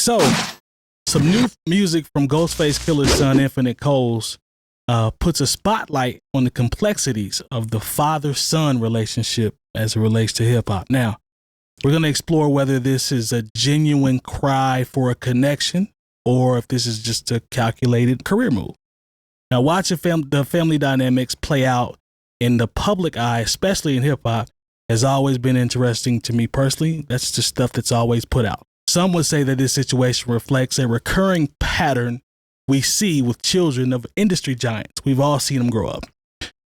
So, some new music from Ghostface Killah's son, Infinite Coles, puts a spotlight on the complexities of the father-son relationship as it relates to hip-hop. Now, we're going to explore whether this is a genuine cry for a connection or if this is just a calculated career move. Now, watching the family dynamics play out in the public eye, especially in hip-hop, has always been interesting to me personally. That's just stuff that's always put out. Some would say that this situation reflects a recurring pattern we see with children of industry giants. We've all seen them grow up.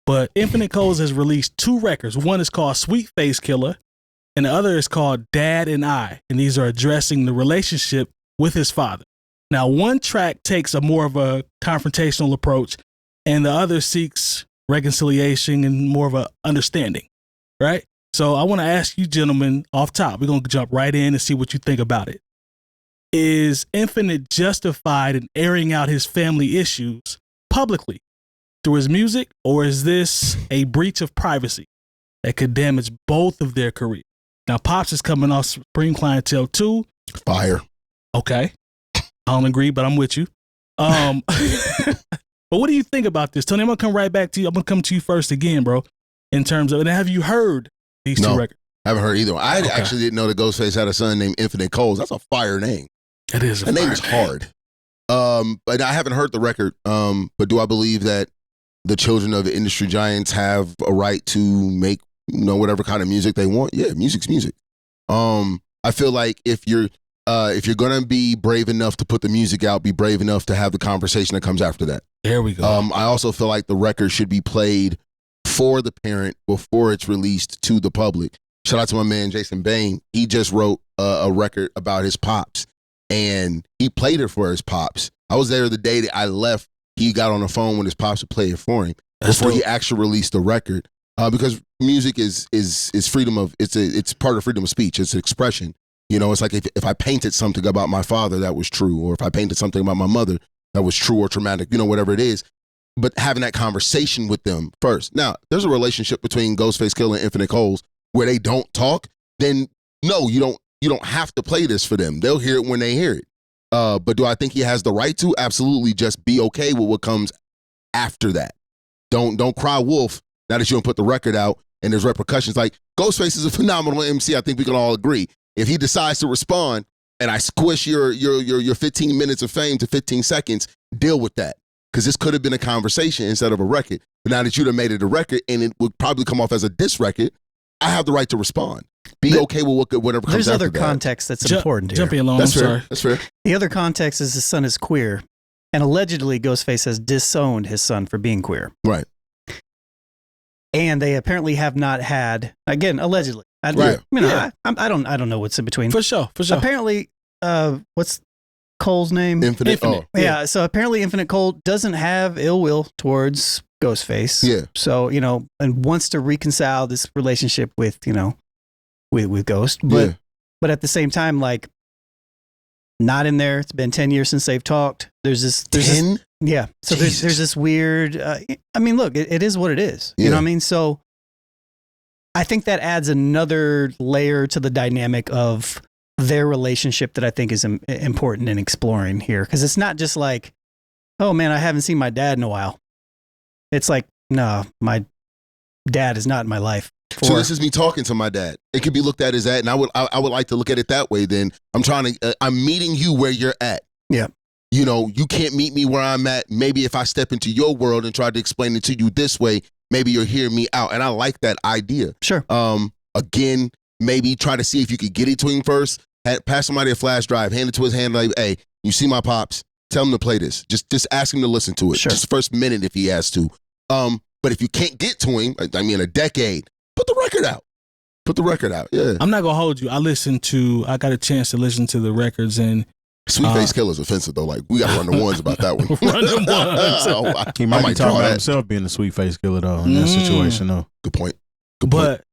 But Infinite Coles has released 2 records. One is called Sweetface Killah, and the other is called Dad and I. And these are addressing the relationship with his father. Now, one track takes a more of a confrontational approach, and the other seeks reconciliation and more of a understanding, right? So I want to ask you gentlemen off top, we're going to jump right in and see what you think about it. Is Infinite justified in airing out his family issues publicly through his music, or is this a breach of privacy that could damage both of their careers? Now, Pops is coming off Supreme Clientele 2. Fire. Okay. I don't agree, but I'm with you. But what do you think about this, Tony? I'm going to come right back to you. I'm going to come to you first again, bro, in terms of, and have you heard these 2 records? I haven't heard either. I actually didn't know that Ghostface had a son named Infinite Coles. That's a fire name. It is. The name is hard. But I haven't heard the record. But do I believe that the children of the industry giants have a right to make, whatever kind of music they want? Yeah, music's music. I feel like if you're gonna be brave enough to put the music out, be brave enough to have the conversation that comes after that. There we go. I also feel like the record should be played for the parent before it's released to the public. Shout out to my man Jason Bain. He just wrote a record about his pops, and he played it for his pops. I was there the day that I left. He got on the phone when his pops to play it for him before he actually released the record. Because music is freedom of it's part of freedom of speech. It's an expression. It's like if I painted something about my father that was true, or if I painted something about my mother that was true or traumatic, whatever it is. But having that conversation with them first. Now, there's a relationship between Ghostface Killah and Infinite Coles where they don't talk. Then no, you don't have to play this for them. They'll hear it when they hear it. But do I think he has the right to? Absolutely. Just be okay with what comes after that. Don't cry wolf now that you don't put the record out and there's repercussions. Like, Ghostface is a phenomenal MC. I think we can all agree. If he decides to respond and I squish your 15 minutes of fame to 15 seconds, deal with that. Because this could have been a conversation instead of a record. But now that you'd have made it a record and it would probably come off as a diss record, I have the right to respond. Be okay with whatever comes There's after other that. context that's important here. Jumping along, That's I'm fair. sorry. That's fair. The other context is his son is queer, and allegedly Ghostface has disowned his son for being queer. Right. And they apparently have not had, again, allegedly. I don't know what's in between. For sure. Apparently, what's Cole's name? Infinite. Oh. Yeah. So apparently Infinite Cole doesn't have ill will towards Ghostface. Yeah. So, and wants to reconcile this relationship with, with Ghost. But at the same time, like, not in there. It's been 10 years since they've talked. There's this 10? Yeah. So there's this weird, look, it is what it is. You know what I mean? So I think that adds another layer to the dynamic of their relationship that I think is important in exploring here. Because it's not just like, oh man, I haven't seen my dad in a while. It's like, no, my dad is not in my life. So this is me talking to my dad. It could be looked at as that, and I would like to look at it that way. Then I'm meeting you where you're at. Yeah. You can't meet me where I'm at. Maybe if I step into your world and try to explain it to you this way, maybe you'll hear me out. And I like that idea. Sure. Again, maybe try to see if you could get it to him first. Pass somebody a flash drive, hand it to his hand, like, hey, you see my pops? Tell him to play this. Just ask him to listen to it. Sure. Just the first minute if he has to. But if you can't get to him, a decade, put the record out. Put the record out. Yeah. I'm not gonna hold you. I got a chance to listen to the records, and Sweetface Killah is offensive though. Like, we gotta run the ones about that one. Run the ones. He might be talking about himself being a Sweetface Killah though in that situation though. Good point. But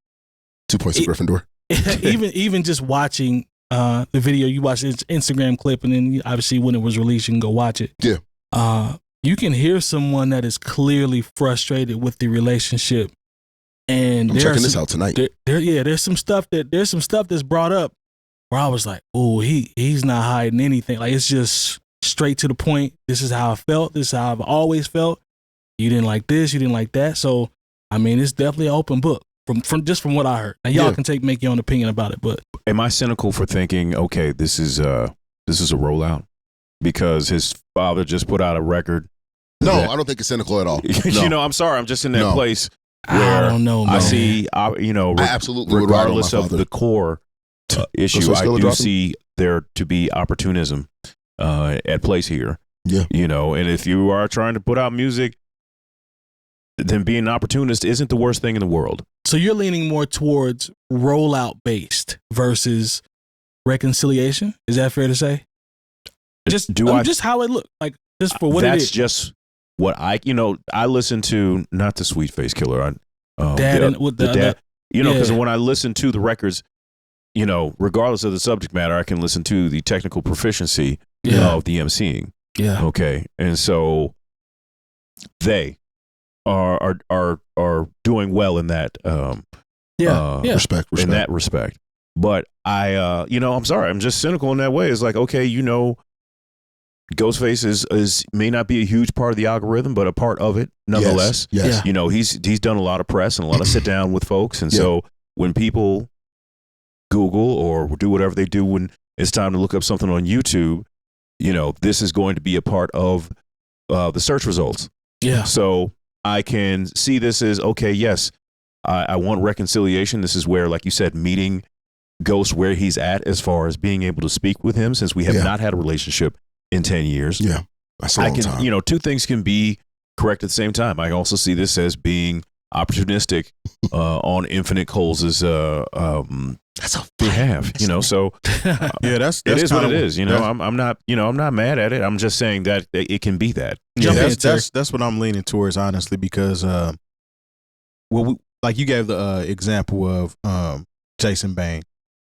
2 points to Gryffindor. even just watching the video, you watch the Instagram clip, and then obviously when it was released, you can go watch it. Yeah. You can hear someone that is clearly frustrated with the relationship. And I'm checking this out tonight. There's some stuff that's brought up where I was like, oh, he's not hiding anything. Like, it's just straight to the point. This is how I felt. This is how I've always felt. You didn't like this. You didn't like that. So, I mean, it's definitely an open book from what I heard. Now, y'all can make your own opinion about it. But am I cynical for thinking, okay, this is a rollout because his father just put out a record? No, I don't think it's cynical at all. No. You know, I'm sorry. I'm just in that place where I don't know, man. I see, you know, I absolutely would ride on regardless my of father. the core issue, I do see there to be opportunism at place here. Yeah. You know, and if you are trying to put out music, then being an opportunist isn't the worst thing in the world. So you're leaning more towards rollout based versus reconciliation. Is that fair to say? Just how it looked, like just for what it is. That's just what I listen to, not the Sweetface Killah. Because when I listen to the records, you know, regardless of the subject matter, I can listen to the technical proficiency of the MCing. Yeah. Okay. And so they are doing well in that respect. In that respect. But I'm sorry, I'm just cynical in that way. It's like, okay, you know, Ghostface is may not be a huge part of the algorithm, but a part of it nonetheless. Yes. You know, he's done a lot of press and a lot of sit down with folks. And so when people Google or do whatever they do when it's time to look up something on YouTube, you know, this is going to be a part of the search results. Yeah. So I can see this as, okay, yes, I want reconciliation. This is where, like you said, meeting Ghost where he's at as far as being able to speak with him, since we have not had a relationship in 10 years. Yeah. That's a long time. You know, two things can be correct at the same time. I also see this as being opportunistic on Infinite Coles' that's a behalf, you know. So that's it is what it is. You know, I'm not mad at it. I'm just saying that it can be that. Yeah, that's what I'm leaning towards, honestly, because like you gave the example of Jason Bane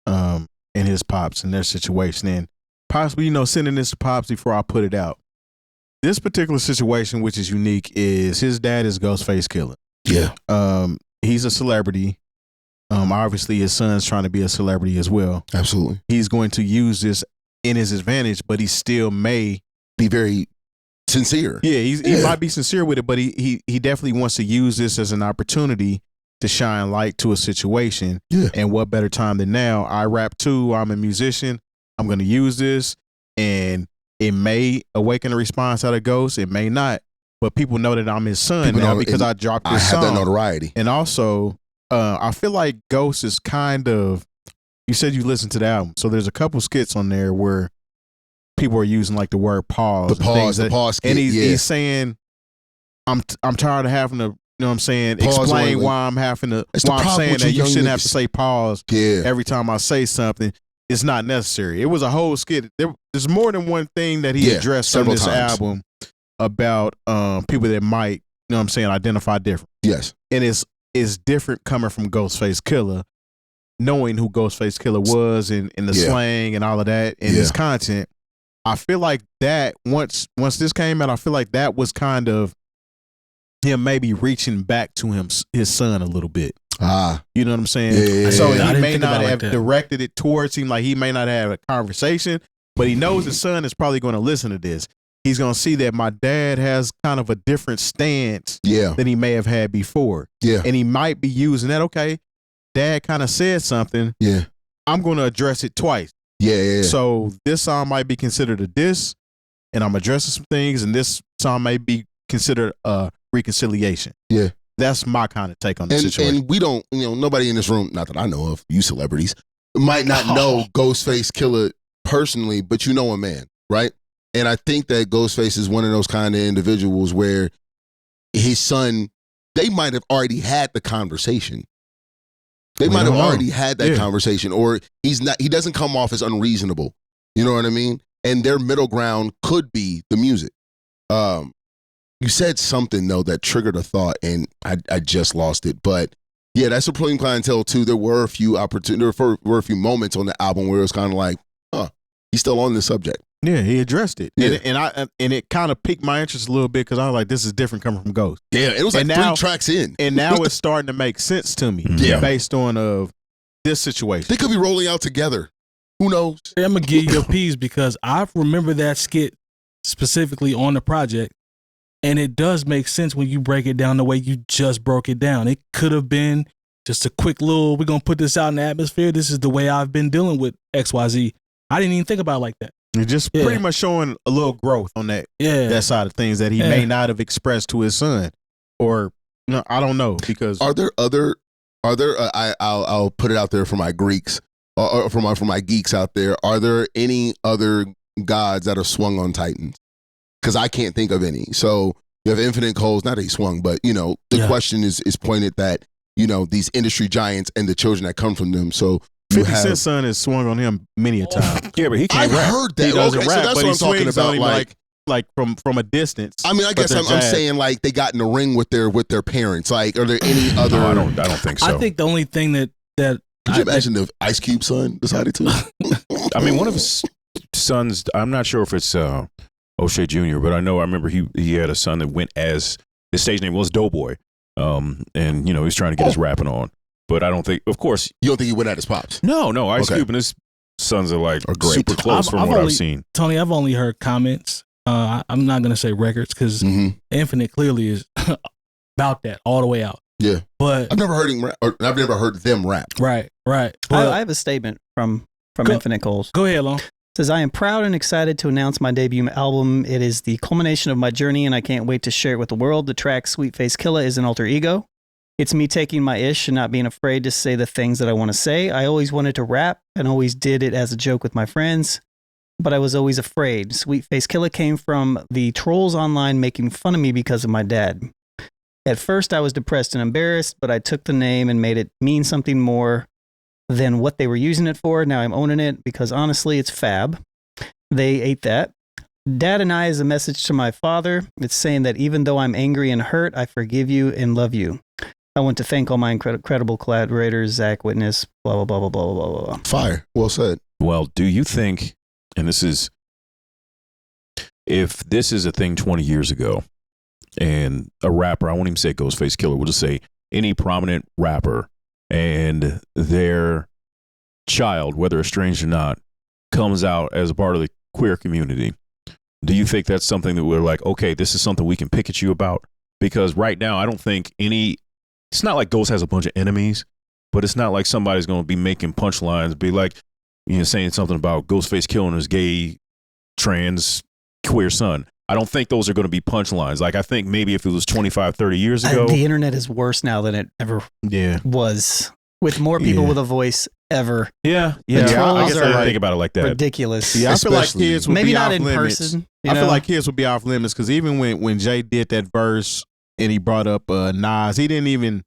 and his pops and their situation, and possibly, you know, sending this to pops before I put it out. This particular situation, which is unique, is his dad is Ghostface Killah. Yeah. He's a celebrity. Obviously, his son's trying to be a celebrity as well. Absolutely. He's going to use this in his advantage, but he still may be very sincere. Yeah, he might be sincere with it, but he definitely wants to use this as an opportunity to shine light to a situation. Yeah. And what better time than now? I rap too. I'm a musician. I'm going to use this, and it may awaken a response out of Ghost. It may not, but people know that I'm his son now because I dropped this song. I have that notoriety. And also, I feel like Ghost is kind of, you said you listened to the album, so there's a couple skits on there where people are using like the word pause. The pause skit, and he's saying, I'm tired of having to, you know what I'm saying, explain why I'm having to, why I'm saying that you shouldn't have to say pause every time I say something. It's not necessary. It was a whole skit. There's more than one thing that he addressed on this album about people that might, you know what I'm saying, identify different. Yes. And it's different coming from Ghostface Killah, knowing who Ghostface Killah was and the slang and all of that and his content. I feel like that once this came out, I feel like that was kind of him maybe reaching back to his son a little bit. You know what I'm saying? So he may not have directed it towards him, like he may not have a conversation, but he knows his son is probably going to listen to this. He's going to see that my dad has kind of a different stance than he may have had before. Yeah. And he might be using that, okay, dad kind of said something. Yeah. I'm going to address it twice. Yeah. So this song might be considered a diss, and I'm addressing some things, and this song may be considered a reconciliation. Yeah. That's my kind of take on the situation. And we don't, you know, nobody in this room, not that I know of, you celebrities, might not know Ghostface Killah personally, but you know a man, right? And I think that Ghostface is one of those kind of individuals where his son, they might have already had the conversation. They might have already had that conversation, or he doesn't come off as unreasonable. You know what I mean? And their middle ground could be the music. You said something though that triggered a thought, and I just lost it. But yeah, that's Supreme Clientele too. There were a few moments on the album where it was kind of like, he's still on this subject. Yeah, he addressed it. Yeah. And it kind of piqued my interest a little bit because I was like, this is different coming from Ghost. Yeah, it was like 3 tracks in. And now it's starting to make sense to me based on this situation. They could be rolling out together Who knows? I'm gonna give you a piece because I remember that skit specifically on the project, and it does make sense when you break it down the way you just broke it down. It could have been just a quick little, we're gonna put this out in the atmosphere. This is the way I've been dealing with XYZ. I didn't even think about it like that. You're just pretty much showing a little growth on that side of things that he may not have expressed to his son, or I don't know, because are there I'll put it out there for my Greeks or for my geeks out there. Are there any other gods that are swung on Titans? Because I can't think of any. So you have Infinite Coals, not a swung, but the question is pointed that these industry giants and the children that come from them. So 50 Cent's son has swung on him many a time. Yeah, but he can't I've rap. heard that. He doesn't okay, rap, so that's but what I'm talking about. Like from a distance. I mean, I guess I'm saying like they got in the ring with their parents. Like, are there any other? No, I don't think so. I think the only thing that could you imagine if Ice Cube's son decided to? I mean, one of his sons. I'm not sure if it's O'Shea Jr., but I remember he had a son that went as his stage name was Doughboy, and he's trying to get his rapping on. But I don't think, of course, you don't think he went at his pops? No, Ice Cube and his sons are super close from what I've seen. Tony, I've only heard comments. I'm not gonna say records because Infinite clearly is about that all the way out. Yeah, but I've never heard him rap, or I've never heard them rap. Right. I have a statement from Infinite Coals. Go ahead, Long. It says, I am proud and excited to announce my debut album. It is the culmination of my journey, and I can't wait to share it with the world. The track Sweetface Killah is an alter ego. It's me taking my ish and not being afraid to say the things that I want to say. I always wanted to rap and always did it as a joke with my friends, but I was always afraid. Sweetface Killah came from the trolls online making fun of me because of my dad. At first, I was depressed and embarrassed, but I took the name and made it mean something more than what they were using it for. Now I'm owning it because honestly, it's fab. They ate that. Dad and I is a message to my father. It's saying that even though I'm angry and hurt, I forgive you and love you. I want to thank all my incredible collaborators, Zach, Witness, blah, blah, blah, blah, blah, blah, blah. Fire. Well said. Well, do you think, and if this is a thing 20 years ago, and a rapper, I won't even say Ghostface Killah, we'll just say any prominent rapper and their child, whether estranged or not, comes out as a part of the queer community, do you think that's something that we're like, okay, this is something we can pick at you about? Because right now, I don't think it's not like Ghost has a bunch of enemies, but it's not like somebody's going to be making punchlines, be like, saying something about Ghostface killing his gay, trans, queer son. I don't think those are going to be punchlines. Like, I think maybe if it was 25, 30 years ago. The internet is worse now than it ever was, with more people with a voice ever. Yeah. The trolls I think about it like that. Ridiculous. Yeah, I feel like kids would be off limits. Maybe not in person. I feel like kids would be off limits because even when Jay did that verse and he brought up Nas, he didn't even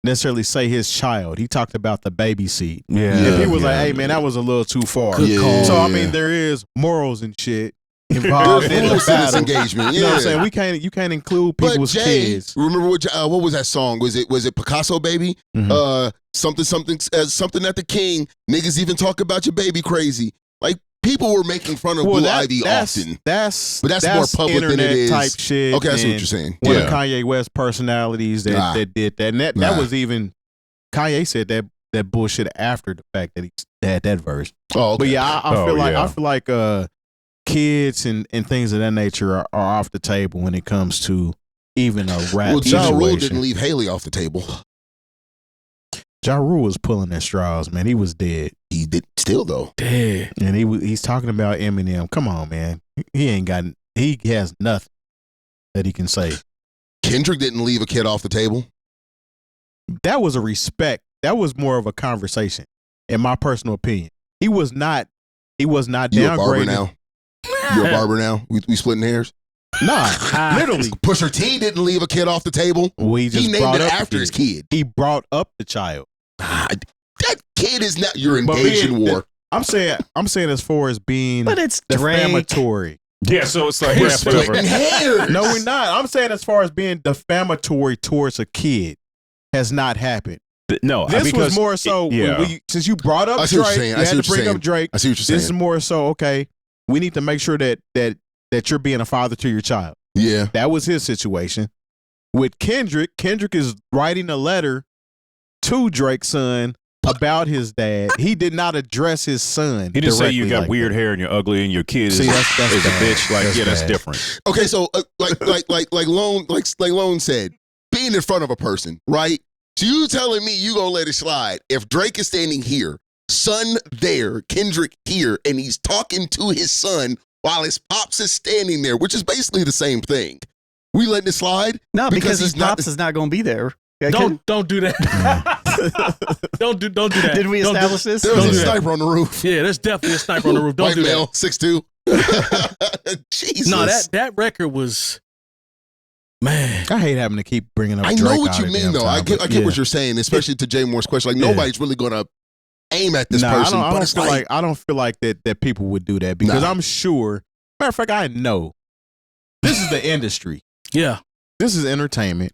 necessarily say his child. He talked about the baby seat. Yeah. And he was like, hey, man, that was a little too far. So, I mean, there is morals and shit involved in the battle. Engagement. You know what I'm saying? You can't include people's kids. Remember what was that song? Was it Picasso Baby? Mm-hmm. Something at the King. Niggas even talk about your baby crazy. Like, people were making fun of Blue Ivy often. That's more public than it is. Type shit. Okay, that's what you're saying. One of Kanye West personalities that did that. And that was even Kanye said that bullshit after the fact that he had that verse. Oh, okay. But yeah, I feel like kids and things of that nature are off the table when it comes to even a rap situation. Ja Rule didn't leave Haley off the table. Ja Rule was pulling at straws, man. He was dead. He did still though. Dead. And he's talking about Eminem. Come on, man. He has nothing that he can say. Kendrick didn't leave a kid off the table. That was a respect. That was more of a conversation, in my personal opinion. He was not downgrading. You a barber now? You're a barber now? We splitting hairs? Nah, literally. Pusha T didn't leave a kid off the table. He named it after his kid. He brought up the child. That kid is not. You're engaged in war. I'm saying as far as being, but it's defamatory. Yeah, so it's like we're splitting hairs. No, we're not. I'm saying as far as being defamatory towards a kid has not happened. No, this was more so since you brought up Drake. You had to bring up Drake. I see what you're saying. This is more so okay. We need to make sure that you're being a father to your child. Yeah, that was his situation. With Kendrick is writing a letter to Drake's son, about his dad. He did not address his son. He didn't say you got like weird that. hair and you're ugly and your kid is, See, that's is a bad. bitch. Like, that's bad. different. Okay, so like Lone said, being in front of a person, right? So you telling me you gonna let it slide if Drake is standing here, son there, Kendrick here, and he's talking to his son while his pops is standing there, which is basically the same thing. We letting it slide? No, because his he's not- pops is not going to be there. Don't do that. don't do that. Did we Don't do- establish this? There was Don't a do that. sniper on the roof. Yeah, there's definitely a sniper on the roof. Don't White do male, that. 6'2". Jesus. No, that record was, man. I hate having to keep bringing up. I Drake know what all you the mean, damn though. time, I get but yeah. what you're saying, especially to Jay Moore's question. Like, Yeah. nobody's really going to aim at this Nah, person. I but don't it's feel like I don't feel like that people would do that because Nah. I'm sure. Matter of fact, I know this is the industry. Yeah. This is entertainment.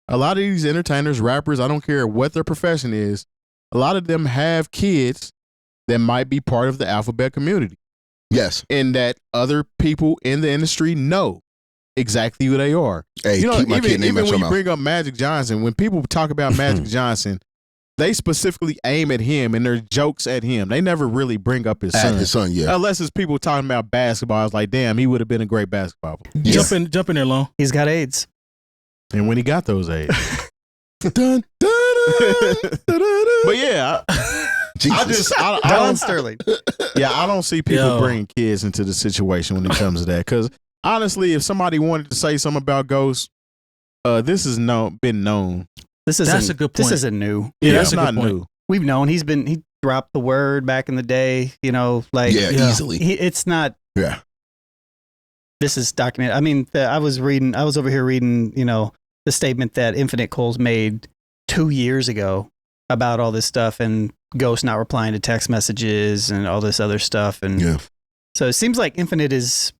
A lot of these entertainers, rappers, I don't care what their profession is, a lot of them have kids that might be part of the alphabet community. yes. And that other people in the industry know exactly who they are. Hey, You know, keep my kid even, name even out your when you mouth. bring up Magic Johnson, when people talk about Magic Johnson, they specifically aim at him and their jokes at him. They never really bring up his At son. his son, yeah. Unless it's people talking about basketball. I was like, damn, he would have been a great basketball player. Yes. Jump in there, Lone. He's got AIDS. And when he got those A's. Dun, dun, dun, dun, dun. But yeah, Jesus. I Don don't, Sterling. yeah, I don't see people Yo. bringing kids into the situation when it comes to that. Because honestly, if somebody wanted to say something about Ghost, this has been known. This That's isn't a good This point. isn't new. Yeah, Yeah, that's it's a not good point. new. We've known he dropped the word back in the day. You know, like yeah, Yeah. easily. it's not. Yeah. This is documented. I mean, I was over here reading, you know, the statement that Infinite Coles made 2 years ago about all this stuff and Ghost not replying to text messages and all this other stuff. And Yeah. so it seems like Infinite is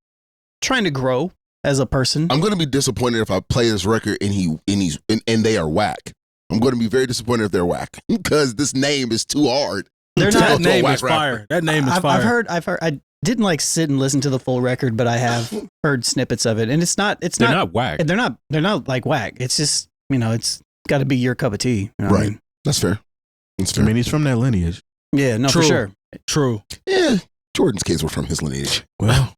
trying to grow as a person. I'm going to be disappointed if I play this record and they are whack. I'm going to be very disappointed if they're whack because this name is too hard. They're to not- go That to a name whack is rapper. fire. That name is fire. I've heard. I didn't like sit and listen to the full record, but I have heard snippets of it, and it's not. They're not whack. They're not like whack. It's just, you know, it's got to be your cup of tea. You know what I Right. mean? That's fair. That's I fair. mean, he's from that lineage. Yeah. No, True. for sure. True. Yeah, Jordan's kids were from his lineage. Well,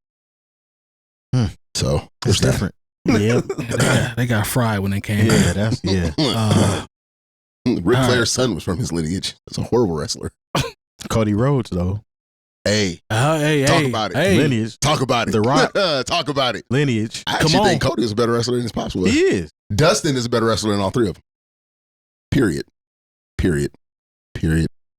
So, it's there's that. different. Yeah. They got fried when they came. Yeah, that's, yeah. Ric all Flair's son was from his lineage. That's a horrible wrestler. Cody Rhodes, though. Hey, Hey, Talk hey, about it. Hey. Lineage. talk about it. The Rock. Talk about it. Lineage. I Come actually on. think Cody is a better wrestler than his pops was. He is. Dustin is a better wrestler than all three of them. Period. Period. Period.